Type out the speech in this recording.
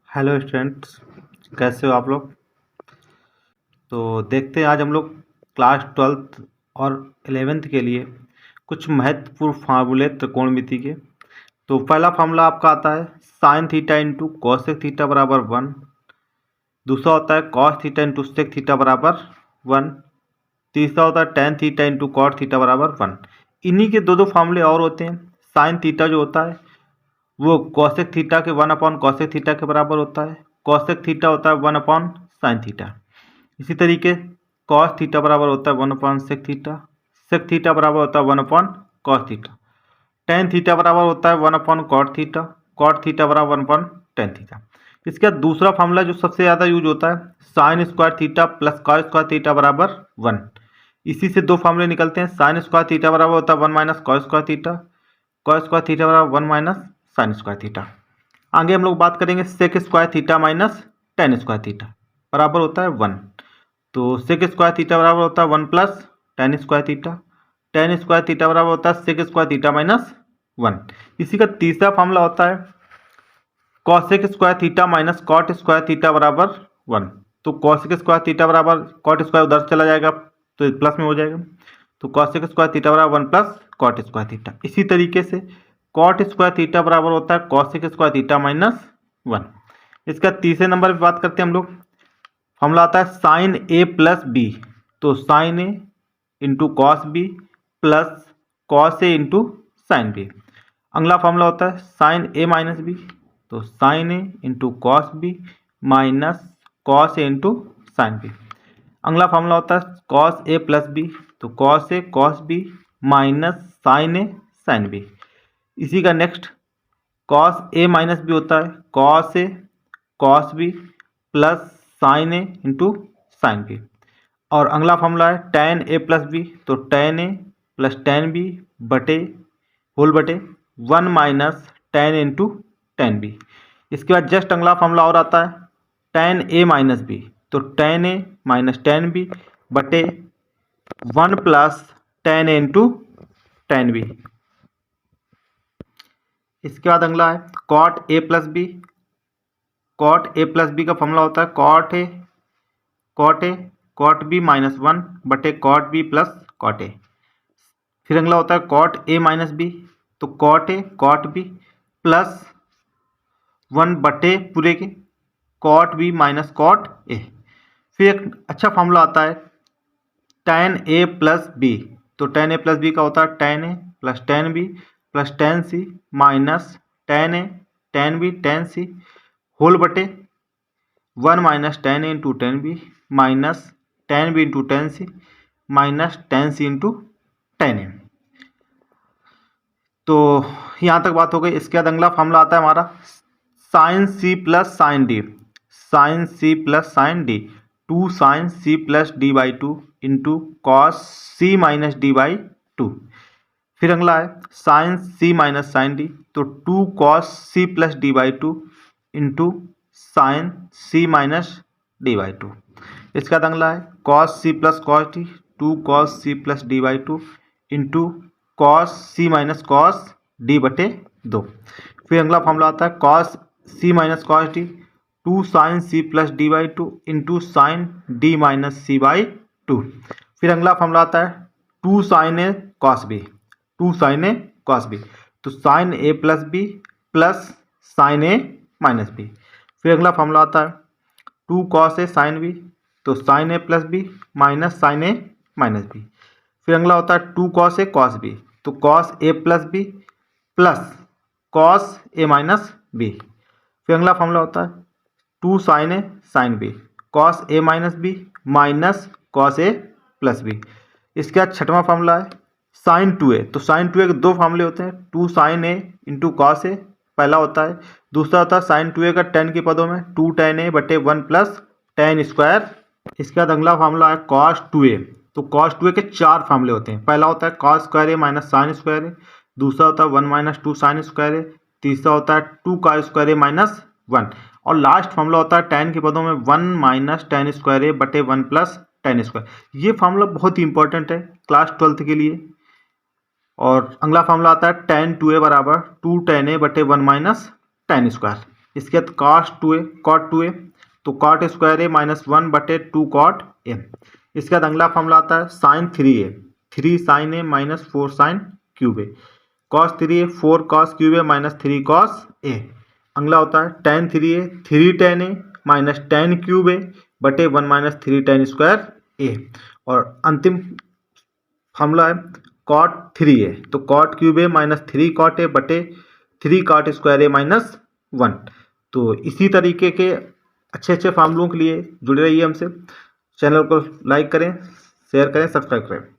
Hello students, कैसे हो आप लोग। तो देखते हैं आज हम लोग क्लास 12th और 11th के लिए कुछ महत्वपूर्ण फार्मूले त्रिकोणमिति के। तो पहला फार्मूला आपका आता है sine theta into cosec theta बराबर 1। दूसरा होता है cos theta into sec theta बराबर 1। तीसरा होता है tan theta into cot theta बराबर 1। इन्हीं के दो फार्मूले और होते हैं। साइन थीटा जो होता है वो कॉसेक थीटा के 1 अपॉन कॉसेक थीटा के बराबर होता है। कॉसेक थीटा होता है 1 अपॉन साइन थीटा। इसी तरीके कॉस थीटा बराबर होता है 1 upon sec theta. Sec theta बराबर होता है 1 upon cos theta. Tan theta बराबर होता है 1 upon cot theta. Cot theta बराबर 1 अपॉन टेन थीटा। इसके बाद दूसरा फार्मूला जो सबसे ज़्यादा यूज होता है sine square theta plus cos square theta बराबर 1। इसी से दो फार्मूले निकलते हैं। साइन स्क्वायर थीटा बराबर होता है 1 minus cos square theta. Cos square theta बराबर 1 माइनस साइन स्क्वायर थीटा। आगे हम लोग बात करेंगे sec square theta minus tan square theta बराबर होता है 1। तो सेक स्क्वायर थीटा बराबर होता है 1 plus ten square theta. Ten square theta बराबर होता है सेक स्क्वायर थीटा माइनस 1। इसी का तीसरा फार्मूला होता है cosec square theta minus cot square theta बराबर 1। तो कॉसेक स्क्वायर थीटा बराबर कॉट स्क्वायर उधर चला जाएगा तो प्लस में हो जाएगा। तो कॉसेक स्क्वायर थीटा बराबर 1 प्लस कॉट स्क्वायर थीटा। इसी तरीके से कॉट स्क्वायर थीटा बराबर होता है कॉसेक स्क्वायर थीटा माइनस 1। इसका तीसरे नंबर पे बात करते हैं हम लोग। फॉर्मूला आता है साइन ए प्लस बी। तो sine A into cos B plus cos A into sine B. अगला फॉर्मूला होता है साइन ए माइनस बी। तो sine A into cos B minus cos A into sine B. अगला formula होता है cos A plus B. तो cos A cos B minus sine A sine B. इसी का next cos A minus B होता है cos A cos B plus sine A into sine B. और अगला फॉर्मूला है टेन ए प्लस बी। तो tan A plus tan B बटे whole बटे 1 minus tan into tan B. इसके बाद जस्ट अगला फॉर्मूला और आता है टेन ए माइनस बी। तो tan A minus tan B बटे 1 plus tan A into tan B. इसके बाद अगला है cot A plus B. Cot A plus B का फॉर्मूला होता है cot A cot B minus 1 बटे cot B plus cot A. फिर अगला होता है कॉट ए माइनस बी। तो cot A cot B plus 1 बटे पूरे के cot B minus cot A. फिर एक अच्छा फॉर्मूला आता है टेन ए प्लस बी। तो टेन ए प्लस बी का होता है tan A plus tan B plus tan C minus tan A tan B tan C whole बटे 1 minus tan A into tan B minus tan B into tan C minus tan C into tan A. तो यहाँ तक बात हो गई। इसके बाद अगला फॉर्मूला आता है हमारा sine C plus sine D. Sine C plus sine D two sine C plus D by two into cos C minus D by two. फिर अगला है sine C minus sine D. तो two cos C plus D by two into sine C minus D by two. इसका बाद अगला है cos C plus cos D. Two cos C plus D by two into cos C minus cos D बटे दो। फिर अगला formula आता है cos C minus cos D two sine C plus D by two into sine D minus C by two. फिर अगला formula आता है two sine A cos B. Two sine A cos B. तो sine A plus B plus sine A minus B. फिर अगला formula आता है two cos A sine B. तो sine A plus B minus sine A minus B. फिर अगला होता है two cos A cos B. तो cos A plus B plus cos A minus B. फिर अगला फॉर्मूला होता है two sine A sine B cos A minus B minus cos A plus B. इसके बाद छठवां फॉर्मूला है साइन टू ए। तो साइन टू ए के दो फार्मूले होते हैं two sine A into cos A पहला होता है। दूसरा होता है साइन टू ए का टेन के पदों में टू टेन ए बटे 1 प्लस टेन स्क्वायर। इसके बाद अगला फार्मूला है कॉस टू ए। तो कॉस टू ए के चार फार्मूले होते हैं। पहला होता है cos square A minus sine square A. दूसरा होता है 1 minus two sine square A. तीसरा होता है टू कॉस स्क्वायर ए माइनस 1। और लास्ट फार्मूला होता है टेन के पदों में 1 माइनस टेन स्क्वायर ए बटे 1 प्लस टेन स्क्वायर। ये फार्मूला बहुत ही इंपॉर्टेंट है क्लास 12th के लिए। और अगला फार्मूला आता है टेन टू ए बराबर टू टेन ए बटे 1 माइनस टेन स्क्वायर। इसके बाद cos 2a cot 2a, तो cot square A minus 1/2 cot a। इसके बाद अगला फॉर्मूला आता है sine 3a, 3 sin a minus 4 sin cube a, cos 3a 4 cos cube a minus 3 cos a। अगला होता है tan 3a 3 tan a minus tan cube A बटे 1 minus 3 tan square a। और अंतिम फॉर्मूला है cot 3a, तो cot cube a minus 3 cot a बटे 3 cot square a minus 1। तो इसी तरीके के अच्छे अच्छे फार्मूलों के लिए जुड़े रहिए हमसे। चैनल को लाइक करें, शेयर करें, सब्सक्राइब करें।